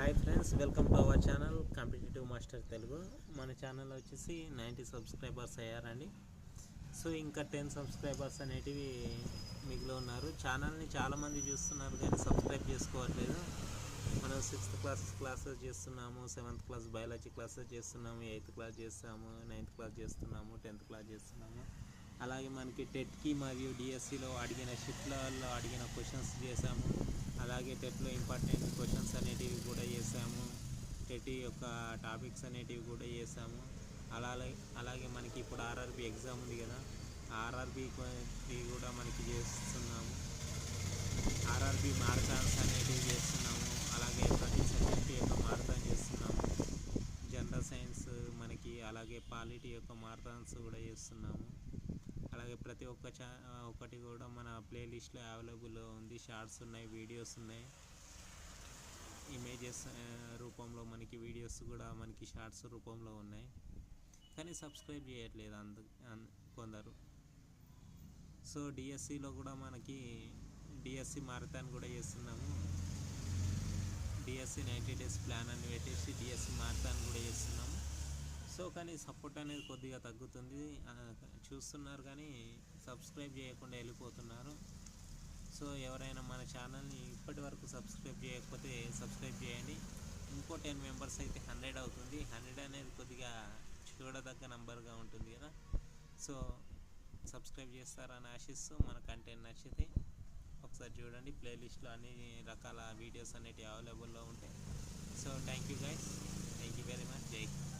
Hi friends, welcome to our channel competitive master Telugu. మన channel వచ్చేసి 90 subscribers అయ్యారండి. So ఇంకా 10 సబ్స్క్రైబర్స్ అనేటివి మిగిలి ఉన్నారు. ఛానల్ని చాలామంది చూస్తున్నారు కానీ సబ్స్క్రైబ్ చేసుకోవట్లేదు. మనం 6th క్లాసెస్ చేస్తున్నాము, 7th క్లాస్ బయాలజీ క్లాసెస్ చేస్తున్నాము, 8th క్లాస్ చేస్తాము, 9th క్లాస్ చేస్తున్నాము, 10th క్లాస్ చేస్తున్నాము. అలాగే మనకి టెట్కి మరియు డిఎస్సిలో అడిగిన షిఫ్ట్లలో అడిగిన క్వశ్చన్స్ చేసాము. అలాగే టెట్లో ఇంపార్టెంట్ క్వశ్చన్స్ అనేటివి కూడా చేసాము. టెట్ యొక్క టాపిక్స్ అనేటివి కూడా చేసాము. అలాగే మనకి ఇప్పుడు ఆర్ఆర్బి ఎగ్జామ్ ఉంది కదా, ఆర్ఆర్బి కూడా మనకి చేస్తున్నాము. ఆర్ఆర్బి మారథాన్స్ అనేటివి చేస్తున్నాము. అలాగే ప్రతి సబ్జెక్ట్ యొక్క మారథాన్ చేస్తున్నాము. జనరల్ సైన్స్ మనకి, అలాగే పాలిటీ యొక్క మారథాన్స్ కూడా చేస్తున్నాము. అలాగే ప్రతి ఒక్కటి కూడా మన ప్లేలిస్ట్లో అవైలబుల్లో ఉంది. షార్ట్స్ ఉన్నాయి, వీడియోస్ ఉన్నాయి, ఇమేజెస్ రూపంలో మనకి వీడియోస్ కూడా మనకి షార్ట్స్ రూపంలో ఉన్నాయి. కానీ సబ్స్క్రైబ్ చేయట్లేదు కొందరు. సో డిఎస్సిలో కూడా మనకి డిఎస్సి మారథాన్ కూడా చేస్తున్నాము. డిఎస్సి 90 days ప్లాన్ అని పెట్టేసి డిఎస్సి మారథాన్ కూడా చేస్తున్నాము. సో కానీ సపోర్ట్ అనేది కొద్దిగా తగ్గుతుంది. చూస్తున్నారు కానీ సబ్స్క్రైబ్ చేయకుండా వెళ్ళిపోతున్నారు. సో ఎవరైనా మన ఛానల్ని ఇప్పటి వరకు సబ్స్క్రైబ్ చేయకపోతే సబ్స్క్రైబ్ చేయండి. ఇంకో 10 మెంబర్స్ అయితే 100 అవుతుంది. 100 అనేది కొద్దిగా చూడదగ్గ నంబర్గా ఉంటుంది కదా. సో సబ్స్క్రైబ్ చేస్తారని ఆశిస్తూ, మన కంటెంట్ నచ్చితే ఒకసారి చూడండి. ప్లేలిస్ట్లో అన్ని రకాల వీడియోస్ అనేవి అవైలబుల్లో ఉంటాయి. So thank you guys, thank you very much. జై హింద్.